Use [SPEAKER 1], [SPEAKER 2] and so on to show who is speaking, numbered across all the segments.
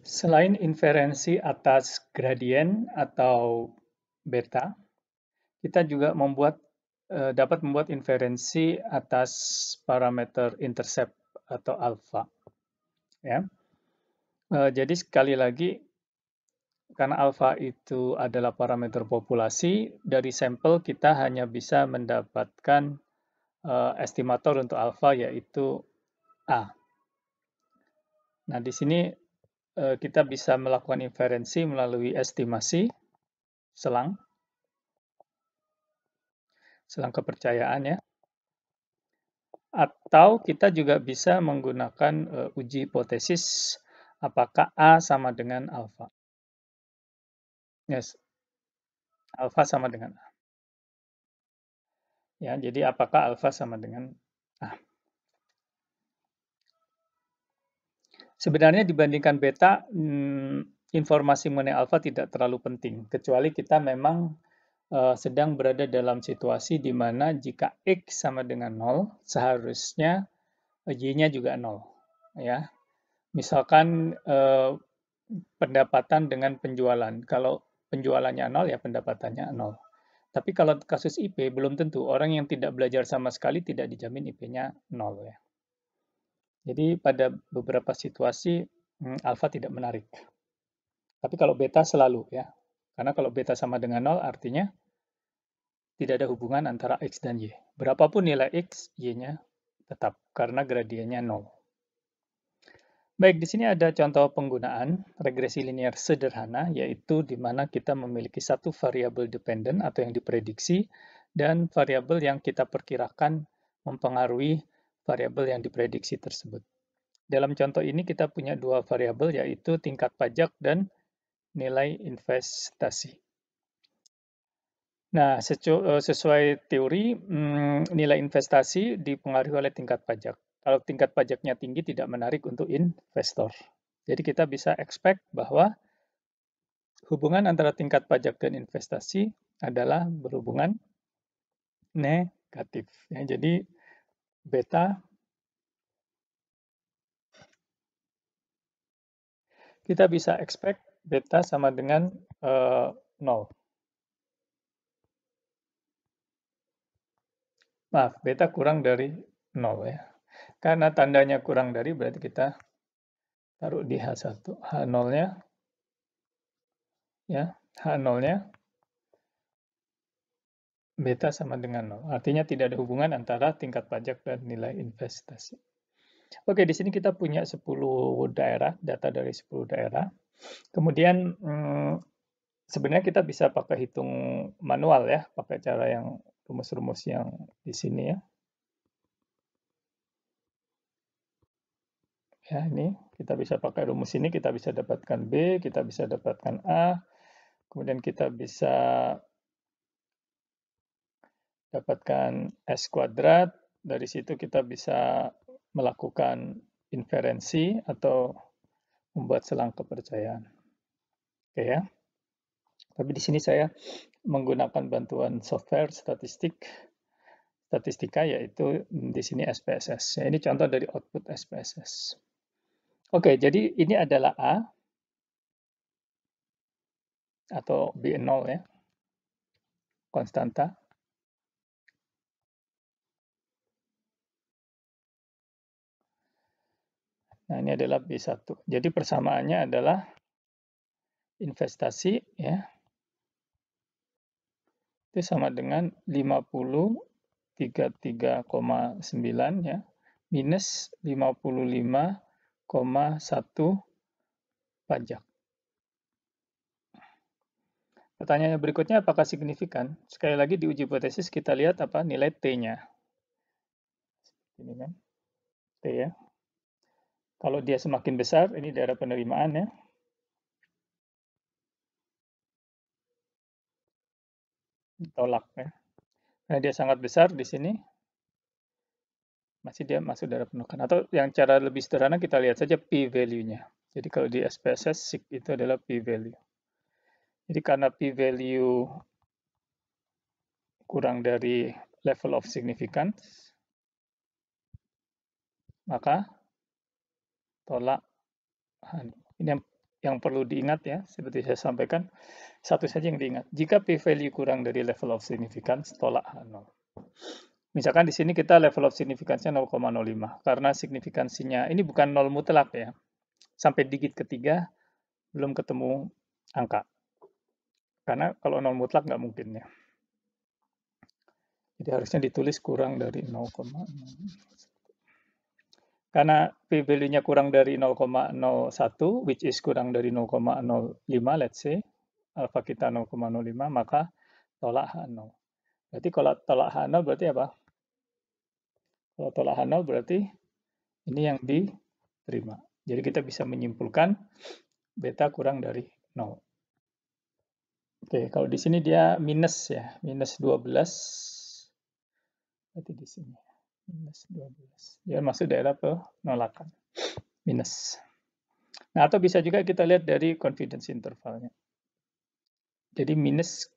[SPEAKER 1] Selain inferensi atas gradien atau beta, kita juga dapat membuat inferensi atas parameter intercept atau alfa. Ya. Jadi sekali lagi, karena alfa itu adalah parameter populasi, dari sampel kita hanya bisa mendapatkan estimator untuk alfa yaitu A. Nah, di sini kita bisa melakukan inferensi melalui estimasi selang kepercayaan ya. Atau kita juga bisa menggunakan uji hipotesis apakah A sama dengan alfa. Yes, alfa sama dengan A. Ya, jadi apakah alfa sama dengan A? Sebenarnya dibandingkan beta, informasi mengenai alfa tidak terlalu penting, kecuali kita memang sedang berada dalam situasi di mana jika X sama dengan 0, seharusnya Y-nya juga 0. Ya. Misalkan pendapatan dengan penjualan. Kalau penjualannya 0, ya pendapatannya 0. Tapi kalau kasus IP, belum tentu. Orang yang tidak belajar sama sekali tidak dijamin IP-nya 0. Ya. Jadi pada beberapa situasi, alfa tidak menarik. Tapi kalau beta selalu ya. Karena kalau beta sama dengan 0 artinya tidak ada hubungan antara X dan Y. Berapapun nilai X, Y-nya tetap karena gradiennya 0. Baik, di sini ada contoh penggunaan regresi linear sederhana, yaitu di mana kita memiliki satu variabel dependent atau yang diprediksi, dan variabel yang kita perkirakan mempengaruhi variabel yang diprediksi tersebut. Dalam contoh ini kita punya dua variabel, yaitu tingkat pajak dan nilai investasi. Nah, sesuai teori, nilai investasi dipengaruhi oleh tingkat pajak. Kalau tingkat pajaknya tinggi, tidak menarik untuk investor. Jadi kita bisa expect bahwa hubungan antara tingkat pajak dan investasi adalah berhubungan negatif. Ya, jadi beta kita bisa expect beta sama dengan 0. Maaf, beta kurang dari 0 ya. Karena tandanya kurang dari berarti kita taruh di H1. H0-nya ya, H0-nya beta sama dengan 0. Artinya tidak ada hubungan antara tingkat pajak dan nilai investasi. Oke, di sini kita punya 10 daerah, data dari 10 daerah. Kemudian sebenarnya kita bisa pakai hitung manual ya, pakai cara yang rumus-rumus yang di sini ya. Ya, ini kita bisa pakai rumus ini, kita bisa dapatkan B, kita bisa dapatkan A, kemudian kita bisa dapatkan S kuadrat, dari situ kita bisa melakukan inferensi atau membuat selang kepercayaan. Oke ya. Tapi di sini saya menggunakan bantuan software statistika yaitu di sini SPSS. Ya, ini contoh dari output SPSS. Oke, jadi ini adalah A atau B0 ya, konstanta. Nah, ini adalah B1. Jadi persamaannya adalah investasi ya, itu sama dengan 50,33,9 ya, minus 55,1 pajak. Pertanyaan berikutnya, apakah signifikan? Sekali lagi di uji hipotesis kita lihat apa nilai T-nya. Ini kan, T ya. Kalau dia semakin besar, ini daerah penerimaan ya. Tolak ya. Nah, dia sangat besar di sini, masih dia masuk daerah penolakan. Atau yang cara lebih sederhana kita lihat saja p-value-nya. Jadi kalau di SPSS, sig itu adalah p-value. Jadi karena p-value kurang dari level of significance, maka tolak. Ini yang yang perlu diingat ya, seperti saya sampaikan, satu saja yang diingat. Jika p-value kurang dari level of significance, tolak H0. Misalkan di sini kita level of significance-nya 0,05, karena signifikansinya ini bukan 0 mutlak ya. Sampai digit ketiga belum ketemu angka. Karena kalau 0 mutlak nggak mungkin ya. Jadi harusnya ditulis kurang dari 0,0. Karena p-value-nya kurang dari 0,01, which is kurang dari 0,05, let's say, alpha kita 0,05, maka tolak H0. Berarti kalau tolak H0 berarti apa? Kalau tolak H0 berarti ini yang diterima. Jadi kita bisa menyimpulkan beta kurang dari 0. Oke, kalau di sini dia minus ya, minus 12. Berarti di sini minus 12. Dia masuk daerah penolakan. Minus. Nah, atau bisa juga kita lihat dari confidence intervalnya. Jadi minus.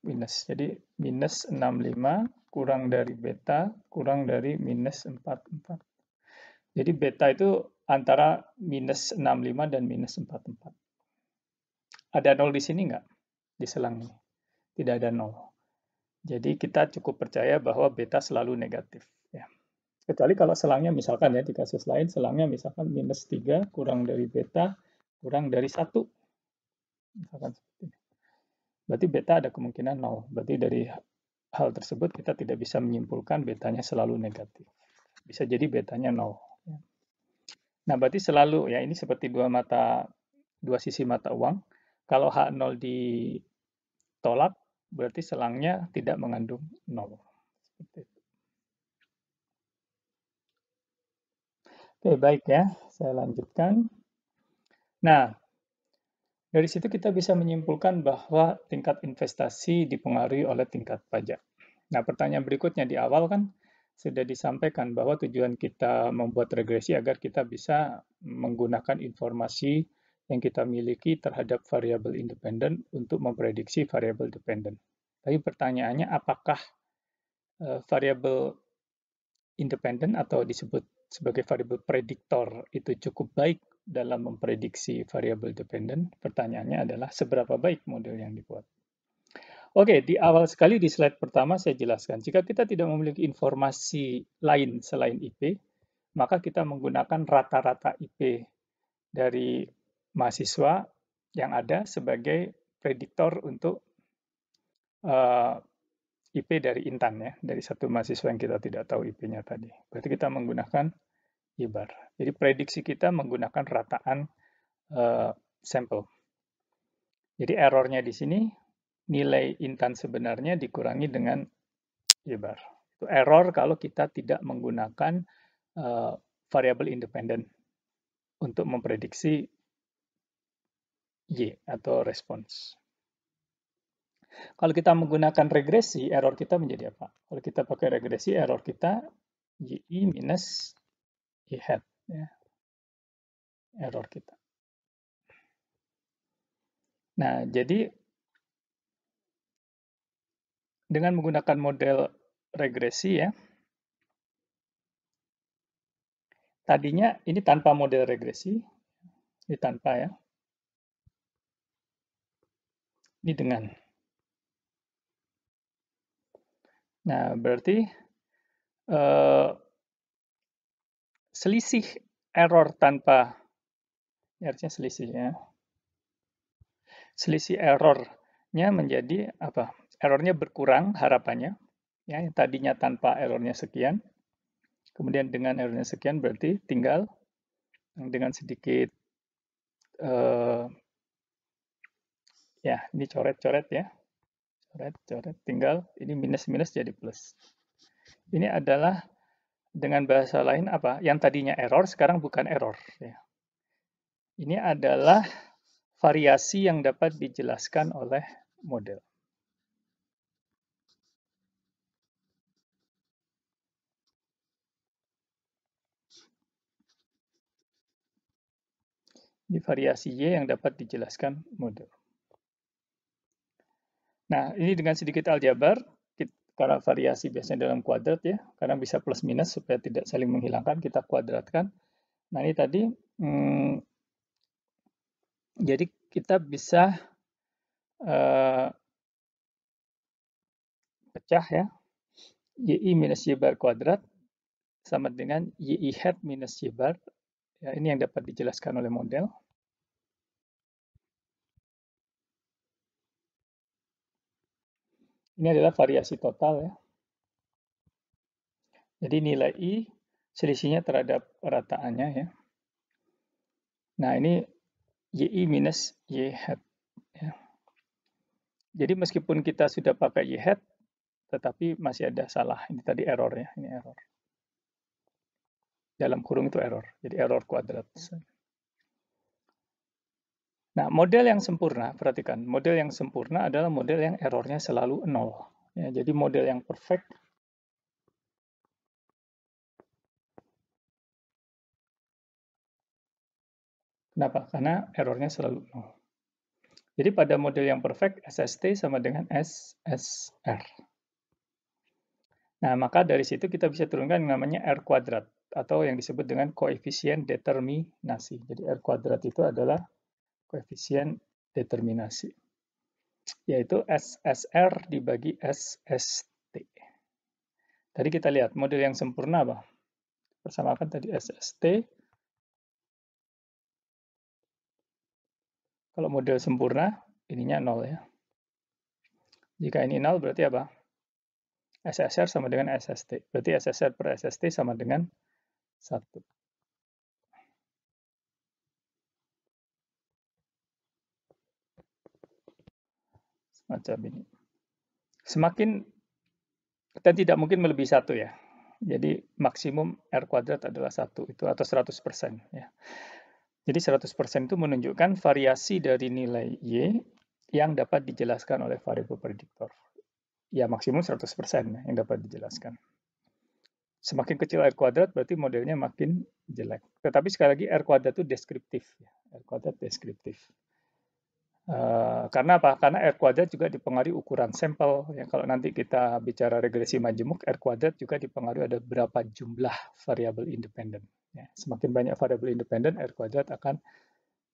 [SPEAKER 1] Jadi minus 65 kurang dari beta kurang dari minus 44. Jadi beta itu antara minus 65 dan minus 44. Ada 0 di sini nggak? Di selang ini. Tidak ada 0. Jadi kita cukup percaya bahwa beta selalu negatif. Ya. Kecuali kalau selangnya misalkan ya, di kasus lain selangnya misalkan minus 3 kurang dari beta kurang dari 1. Misalkan seperti ini. Berarti beta ada kemungkinan 0. Berarti dari hal tersebut kita tidak bisa menyimpulkan betanya selalu negatif. Bisa jadi betanya 0. Nah, berarti selalu ya ini seperti dua sisi mata uang. Kalau H0 ditolak, berarti selangnya tidak mengandung 0. Seperti itu. Oke, baik ya. Saya lanjutkan. Nah, dari situ kita bisa menyimpulkan bahwa tingkat investasi dipengaruhi oleh tingkat pajak. Nah, pertanyaan berikutnya di awal kan sudah disampaikan bahwa tujuan kita membuat regresi agar kita bisa menggunakan informasi yang kita miliki terhadap variabel independen untuk memprediksi variabel dependen. Tapi pertanyaannya apakah variabel independen atau disebut sebagai variabel prediktor itu cukup baik dalam memprediksi variabel dependen? Pertanyaannya adalah seberapa baik model yang dibuat. Oke, di awal sekali di slide pertama saya jelaskan, jika kita tidak memiliki informasi lain selain IP, maka kita menggunakan rata-rata IP dari mahasiswa yang ada sebagai prediktor untuk IP dari Intan ya, dari satu mahasiswa yang kita tidak tahu IP-nya tadi. Berarti kita menggunakan IBAR. Jadi prediksi kita menggunakan rataan sampel. Jadi errornya di sini nilai Intan sebenarnya dikurangi dengan IBAR. Itu error kalau kita tidak menggunakan variabel independen untuk memprediksi Y atau respons. Kalau kita menggunakan regresi, error kita menjadi apa? Kalau kita pakai regresi, error kita YI minus Y hat. Ya. Error kita. Nah, jadi dengan menggunakan model regresi ya, tadinya ini tanpa model regresi, ini tanpa ya, ini dengan. Nah, berarti selisih error tanpa, harusnya selisihnya, selisih errornya menjadi apa? Errornya berkurang harapannya, ya, yang tadinya tanpa errornya sekian, kemudian dengan errornya sekian berarti tinggal dengan sedikit ya ini coret-coret ya, coret-coret, tinggal ini minus-minus jadi plus. Ini adalah dengan bahasa lain apa? Yang tadinya error sekarang bukan error. Ya. Ini adalah variasi yang dapat dijelaskan oleh model. Ini variasi Y yang dapat dijelaskan model. Nah, ini dengan sedikit aljabar, karena variasi biasanya dalam kuadrat ya, karena bisa plus minus supaya tidak saling menghilangkan, kita kuadratkan. Nah, ini tadi, jadi kita bisa pecah ya, y minus y bar kuadrat sama dengan y hat minus y bar. Ya, ini yang dapat dijelaskan oleh model. Ini adalah variasi total ya. Jadi nilai I selisihnya terhadap rataannya ya. Nah, ini y minus y hat ya. Jadi meskipun kita sudah pakai y hat, tetapi masih ada salah. Ini tadi error ya, ini error. Dalam kurung itu error, jadi error kuadrat. Nah, model yang sempurna, perhatikan, model yang sempurna adalah model yang errornya selalu 0. Ya, jadi model yang perfect. Kenapa? Karena errornya selalu 0. Jadi pada model yang perfect, SST sama dengan SSR. Nah, maka dari situ kita bisa turunkan yang namanya R kuadrat, atau yang disebut dengan koefisien determinasi. Jadi R kuadrat itu adalah koefisien determinasi, yaitu SSR dibagi SST. Tadi kita lihat model yang sempurna apa? Persamakan tadi SST. Kalau model sempurna, ininya 0 ya. Jika ini 0 berarti apa? SSR sama dengan SST. Berarti SSR per SST sama dengan 1. Semacam ini. Semakin, dan tidak mungkin melebihi 1 ya. Jadi maksimum R kuadrat adalah 1 itu atau 100% ya. Jadi 100% itu menunjukkan variasi dari nilai Y yang dapat dijelaskan oleh variabel prediktor. Ya maksimum 100% yang dapat dijelaskan. Semakin kecil R kuadrat berarti modelnya makin jelek. Tetapi sekali lagi R kuadrat itu deskriptif. R kuadrat deskriptif. Karena apa? Karena R kuadrat juga dipengaruhi ukuran sampel. Ya, kalau nanti kita bicara regresi majemuk, R kuadrat juga dipengaruhi ada berapa jumlah variabel independen. Ya, semakin banyak variabel independen, R kuadrat akan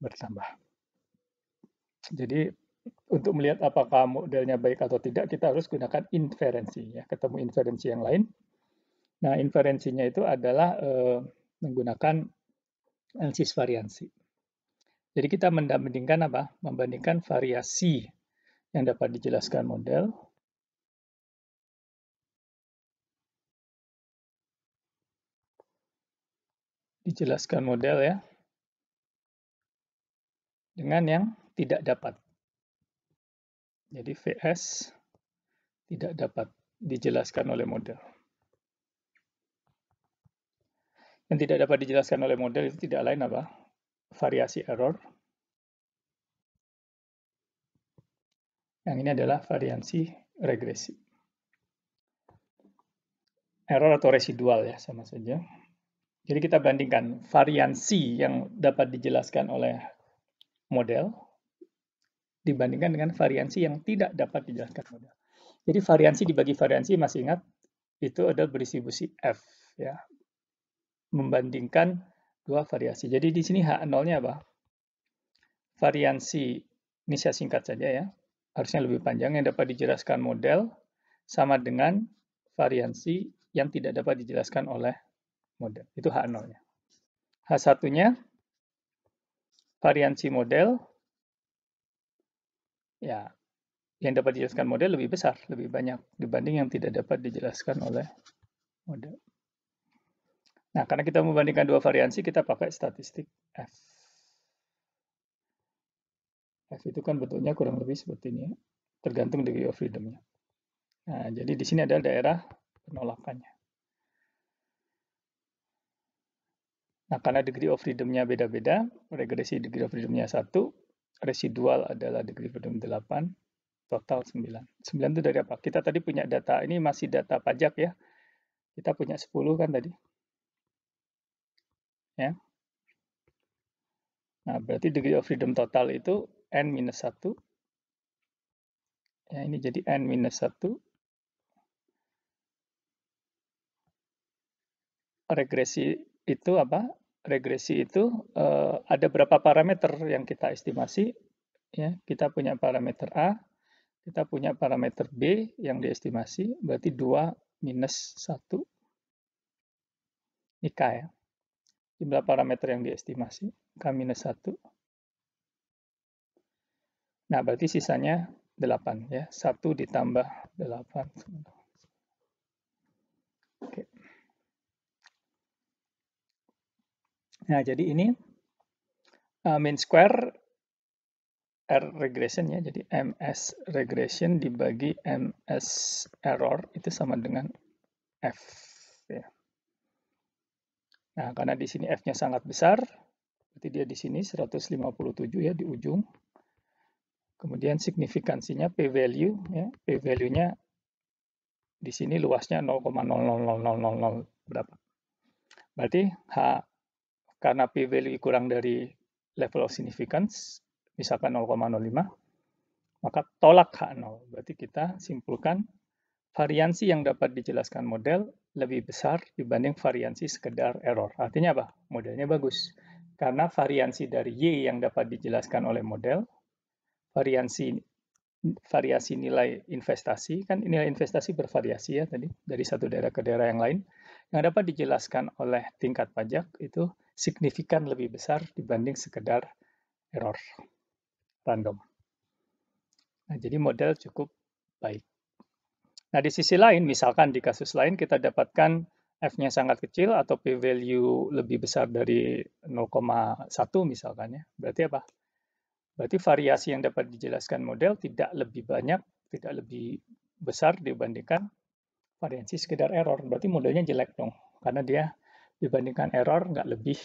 [SPEAKER 1] bertambah. Jadi untuk melihat apakah modelnya baik atau tidak, kita harus gunakan inferensi. Ya, ketemu inferensi yang lain. Nah, inferensinya itu adalah menggunakan analisis variansi. Jadi kita membandingkan apa? Membandingkan variasi yang dapat dijelaskan model ya dengan yang tidak dapat. Jadi VS tidak dapat dijelaskan oleh model. Yang tidak dapat dijelaskan oleh model itu tidak lain apa? Variasi error. Yang ini adalah variansi regresi. Error atau residual ya, sama saja. Jadi kita bandingkan variansi yang dapat dijelaskan oleh model dibandingkan dengan variansi yang tidak dapat dijelaskan model. Jadi variansi dibagi variansi, masih ingat, itu adalah berdistribusi F ya. Membandingkan dua variasi. Jadi di sini H0-nya apa? Variansi, ini saya singkat saja ya. Harusnya lebih panjang, yang dapat dijelaskan model sama dengan variansi yang tidak dapat dijelaskan oleh model. Itu H0-nya. H1-nya variansi model ya, yang dapat dijelaskan model lebih besar, lebih banyak dibanding yang tidak dapat dijelaskan oleh model. Nah, karena kita membandingkan dua variansi, kita pakai statistik F. F itu kan bentuknya kurang lebih seperti ini, tergantung degree of freedom-nya. Nah, jadi di sini adalah daerah penolakannya. Nah, karena degree of freedom-nya beda-beda, regresi degree of freedom-nya 1, residual adalah degree of freedom 8, total 9. 9 itu dari apa? Kita tadi punya data, ini masih data pajak ya. Kita punya 10 kan tadi. Ya. Nah, berarti degree of freedom total itu N-1. Ya, ini jadi N-1. Regresi itu apa? Regresi itu ada berapa parameter yang kita estimasi. ya, kita punya parameter A, kita punya parameter B yang diestimasi, berarti 2 minus 1, ini K ya. Jumlah parameter yang diestimasi, K minus 1. Nah, berarti sisanya 8 ya. 1 ditambah 8. Oke. Nah, jadi ini mean square R regression ya. Jadi MS regression dibagi MS error itu sama dengan F ya. Nah, karena di sini F-nya sangat besar, berarti dia di sini 157 ya di ujung. Kemudian signifikansinya p-value ya, p-value-nya di sini luasnya 0,00000 berapa. Berarti H karena p-value kurang dari level of significance, misalkan 0,05, maka tolak H0. Berarti kita simpulkan variansi yang dapat dijelaskan model lebih besar dibanding variansi sekedar error. Artinya apa? Modelnya bagus. Karena variansi dari Y yang dapat dijelaskan oleh model, variasi nilai investasi, kan nilai investasi bervariasi ya tadi, dari satu daerah ke daerah yang lain, yang dapat dijelaskan oleh tingkat pajak itu signifikan lebih besar dibanding sekedar error random. Nah, jadi model cukup baik. Nah, di sisi lain, misalkan di kasus lain kita dapatkan F-nya sangat kecil atau p-value lebih besar dari 0,1 misalkan ya. Berarti apa? Berarti variasi yang dapat dijelaskan model tidak lebih banyak, tidak lebih besar dibandingkan variasi sekedar error. Berarti modelnya jelek dong, karena dia dibandingkan error nggak lebih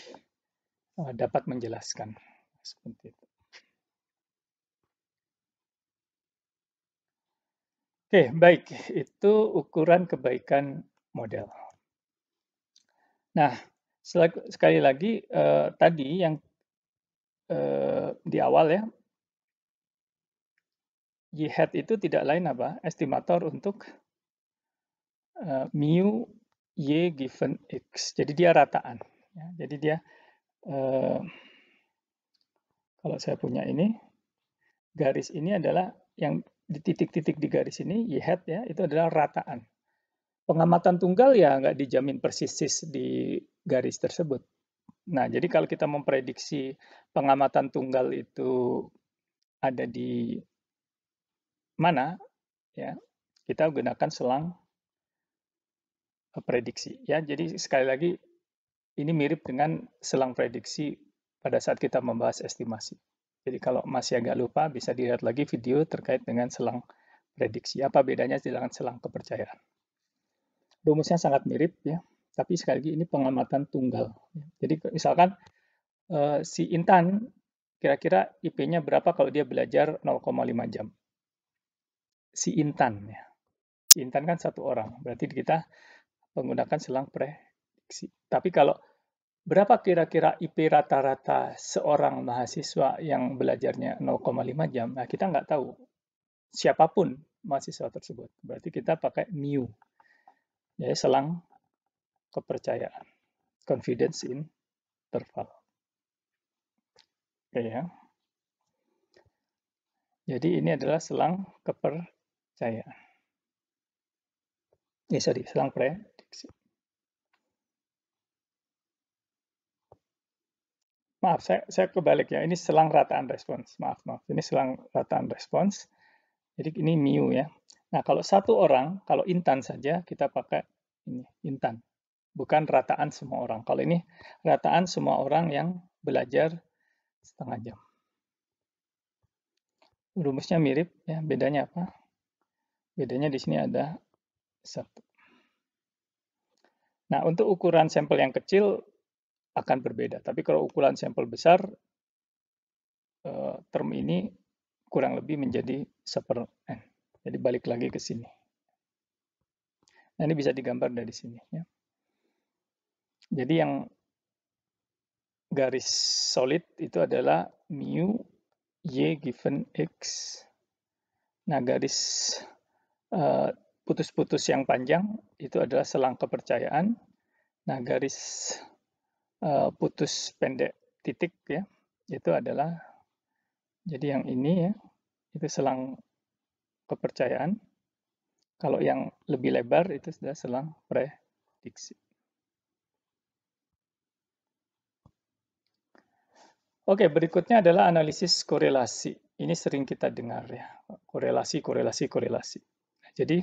[SPEAKER 1] dapat menjelaskan. Seperti itu. Oke, baik. Itu ukuran kebaikan model. Nah, sekali lagi tadi yang di awal ya, Y-hat itu tidak lain apa? Estimator untuk mu Y given X. Jadi dia rataan. Ya, jadi dia, kalau saya punya ini, garis ini adalah yang di titik-titik di garis ini, Y-hat ya, itu adalah rataan. Pengamatan tunggal ya nggak dijamin persis di garis tersebut. Nah, jadi kalau kita memprediksi pengamatan tunggal itu ada di mana, ya kita gunakan selang prediksi. Ya, jadi sekali lagi ini mirip dengan selang prediksi pada saat kita membahas estimasi. Jadi kalau masih agak lupa, bisa dilihat lagi video terkait dengan selang prediksi. Apa bedanya dengan selang kepercayaan? Rumusnya sangat mirip ya, tapi sekali lagi ini pengamatan tunggal. Jadi misalkan si Intan kira-kira IP-nya berapa kalau dia belajar 0,5 jam? Si Intan ya. Si Intan kan satu orang, berarti kita menggunakan selang prediksi. Tapi kalau berapa kira-kira IP rata-rata seorang mahasiswa yang belajarnya 0,5 jam? Nah, kita nggak tahu siapapun mahasiswa tersebut. Berarti kita pakai mu, ya selang kepercayaan, confidence interval. Oke ya. Jadi ini adalah selang kepercayaan. Selang prediksi. Maaf, saya kebalik ya. Ini selang rataan respons. Maaf. Ini selang rataan respons. Jadi ini mu ya. Nah, kalau satu orang, kalau Intan saja, kita pakai ini, Intan. Bukan rataan semua orang. Kalau ini rataan semua orang yang belajar setengah jam. Rumusnya mirip ya. Bedanya apa? Bedanya di sini ada 1. Nah, untuk ukuran sampel yang kecil akan berbeda. Tapi kalau ukuran sampel besar, term ini kurang lebih menjadi 1/n. Jadi balik lagi ke sini. Nah, ini bisa digambar dari sini. Ya. Jadi yang garis solid itu adalah mu Y given X. Nah, garis putus-putus yang panjang itu adalah selang kepercayaan. Nah, garis putus pendek titik ya, itu adalah Jadi yang ini ya, itu selang kepercayaan. Kalau yang lebih lebar itu sudah selang prediksi. Oke, berikutnya adalah analisis korelasi. Ini sering kita dengar ya, korelasi, korelasi, korelasi. Jadi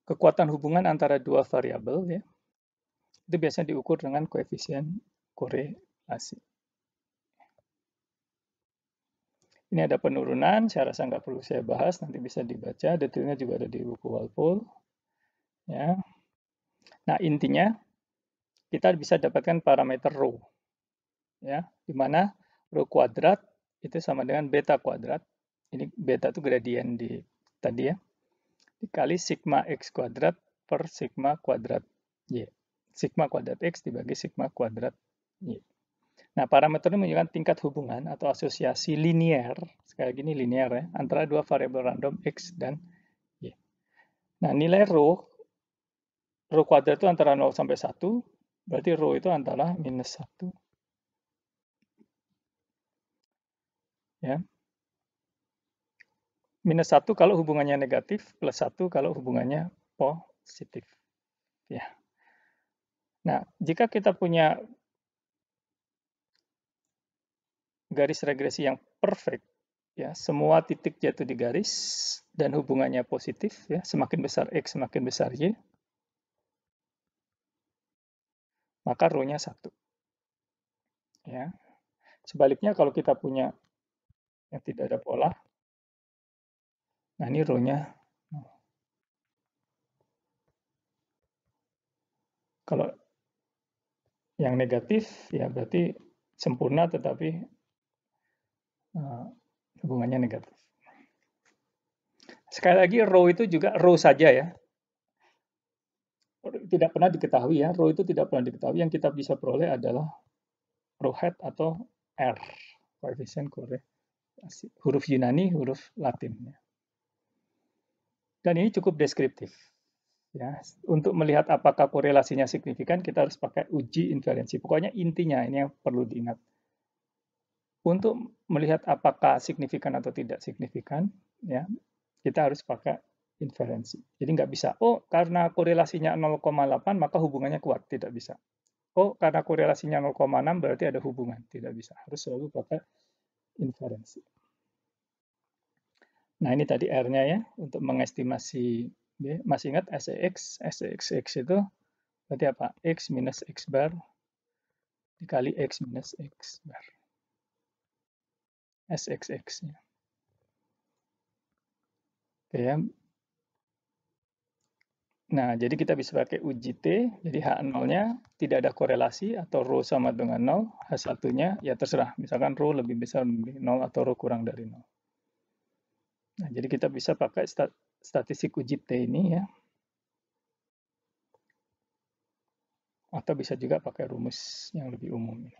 [SPEAKER 1] kekuatan hubungan antara dua variabel ya, itu biasanya diukur dengan koefisien korelasi. Ini ada penurunan, saya rasa nggak perlu saya bahas, nanti bisa dibaca, detailnya juga ada di buku Walpole. Ya. Nah, intinya kita bisa dapatkan parameter rho, ya, di mana rho kuadrat itu sama dengan beta kuadrat. Ini beta itu gradien di tadi ya, dikali sigma x kuadrat per sigma kuadrat y. Sigma kuadrat x dibagi sigma kuadrat y. Nah, parameter ini menunjukkan tingkat hubungan atau asosiasi linear, sekali lagi ini linear ya, antara dua variabel random x dan y. Nah, nilai rho kuadrat itu antara 0 sampai 1, berarti rho itu antara minus 1. Ya. Minus 1 kalau hubungannya negatif, plus 1 kalau hubungannya positif. Ya. Nah, jika kita punya garis regresi yang perfect, ya, semua titik jatuh di garis dan hubungannya positif, ya, semakin besar x semakin besar y, maka rho-nya 1. Ya. Sebaliknya kalau kita punya yang tidak ada pola, nah ini rho-nya. Kalau yang negatif, ya berarti sempurna tetapi hubungannya negatif. Sekali lagi, rho itu juga rho saja ya. Tidak pernah diketahui ya, rho itu tidak pernah diketahui. Yang kita bisa peroleh adalah rho hat atau R, koefisien korelasi. Huruf Yunani, huruf Latin. Dan ini cukup deskriptif. Ya, untuk melihat apakah korelasinya signifikan, kita harus pakai uji inferensi. Pokoknya intinya ini yang perlu diingat. Untuk melihat apakah signifikan atau tidak signifikan, ya, kita harus pakai inferensi. Jadi nggak bisa, oh karena korelasinya 0,8 maka hubungannya kuat. Tidak bisa. Oh karena korelasinya 0,6 berarti ada hubungan. Tidak bisa. Harus selalu pakai inferensi. Nah ini tadi R-nya ya, untuk mengestimasi. Masih ingat SEX? SEX itu berarti apa? X minus X bar dikali X minus X bar. SXX-nya. Oke ya. Nah, jadi kita bisa pakai uji T, jadi H0-nya tidak ada korelasi atau rho sama dengan 0, H1-nya ya terserah, misalkan rho lebih besar dari 0 atau rho kurang dari 0. Nah, jadi kita bisa pakai statistik uji T ini ya. Atau bisa juga pakai rumus yang lebih umum ini.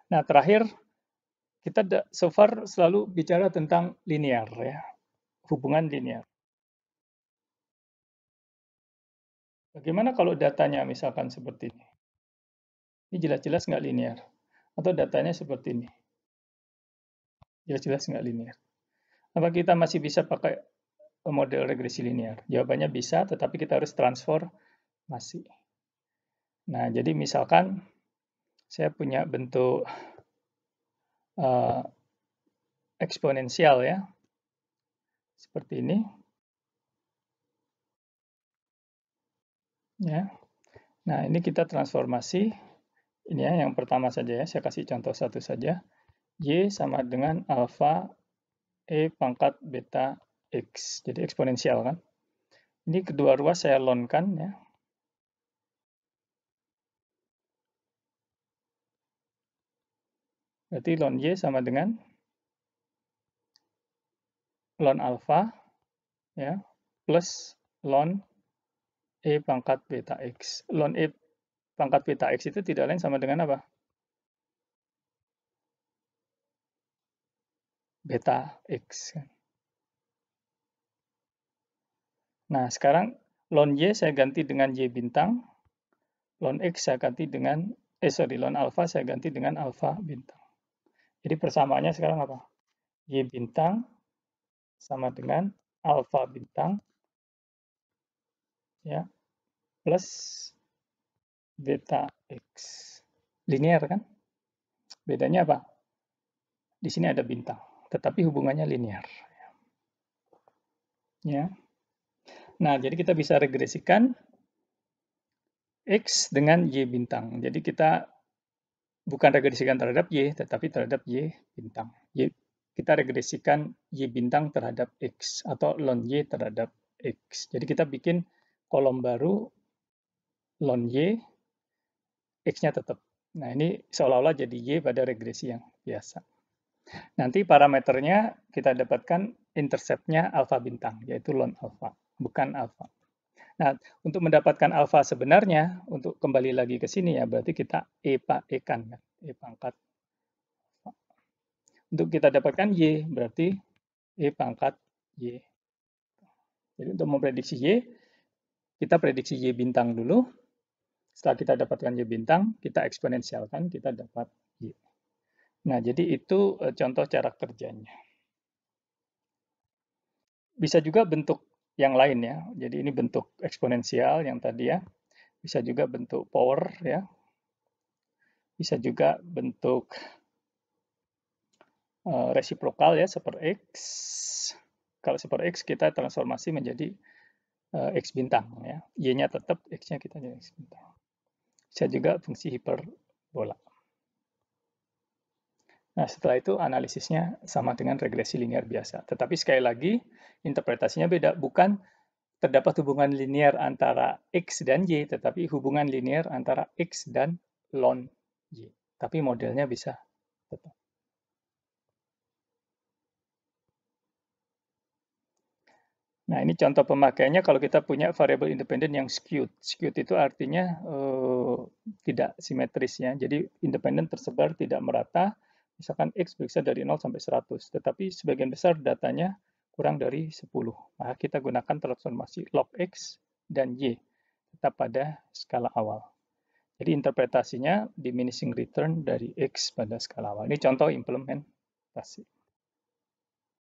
[SPEAKER 1] Nah, terakhir kita so far selalu bicara tentang linear ya, hubungan linear. Bagaimana kalau datanya misalkan seperti ini? Ini jelas-jelas nggak linear. Atau datanya seperti ini. Jelas-jelas nggak linear. Apa kita masih bisa pakai model regresi linear? Jawabannya bisa, tetapi kita harus transformasi. Nah, jadi misalkan saya punya bentuk eksponensial ya, seperti ini. Ya. Nah, ini kita transformasi. Ini ya, yang pertama saja ya, saya kasih contoh satu saja. Y sama dengan alfa E pangkat beta X. Jadi eksponensial kan. Ini kedua ruas saya lonkan ya. Berarti ln Y sama dengan ln alfa ya, plus ln E pangkat beta X. Ln E pangkat beta X itu tidak lain sama dengan apa? Beta X. Nah, sekarang ln Y saya ganti dengan Y bintang, ln X saya ganti dengan, ln alfa saya ganti dengan alfa bintang. Jadi persamaannya sekarang apa? Y bintang sama dengan alfa bintang ya plus beta X. Linear kan? Bedanya apa? Di sini ada bintang, tetapi hubungannya linear. Ya. Nah, jadi kita bisa regresikan X dengan Y bintang. Jadi kita bukan regresikan terhadap Y, tetapi terhadap Y bintang. Kita regresikan Y bintang terhadap X, atau ln Y terhadap X. Jadi kita bikin kolom baru, ln Y, X-nya tetap. Nah, ini seolah-olah jadi Y pada regresi yang biasa. Nanti parameternya kita dapatkan intercept-nya alfa bintang, yaitu ln alfa, bukan alfa. Nah, untuk mendapatkan alfa sebenarnya, untuk kembali lagi ke sini ya, berarti kita E-kan, E pangkat. Untuk kita dapatkan Y, berarti E pangkat Y. Jadi untuk memprediksi Y, kita prediksi Y bintang dulu. Setelah kita dapatkan Y bintang, kita eksponensialkan, kita dapat Y. Nah, jadi itu contoh cara kerjanya. Bisa juga bentuk yang lain ya. Jadi ini bentuk eksponensial yang tadi ya. Bisa juga bentuk power ya. Bisa juga bentuk resiprokal ya, super X. Kalau super X kita transformasi menjadi X bintang ya. Y-nya tetap, X-nya kita jadi X bintang. Bisa juga fungsi hiperbola. Nah, setelah itu analisisnya sama dengan regresi linear biasa. Tetapi sekali lagi, interpretasinya beda. Bukan terdapat hubungan linear antara X dan Y, tetapi hubungan linear antara X dan ln Y. Tapi modelnya bisa tetap. Nah, ini contoh pemakaiannya kalau kita punya variabel independen yang skewed. Skewed itu artinya tidak simetris ya. Jadi independen tersebar tidak merata. Misalkan X berkisar dari 0 sampai 100, tetapi sebagian besar datanya kurang dari 10. Maka kita gunakan transformasi log X dan Y tetap pada skala awal. Jadi interpretasinya diminishing return dari X pada skala awal. Ini contoh implementasi.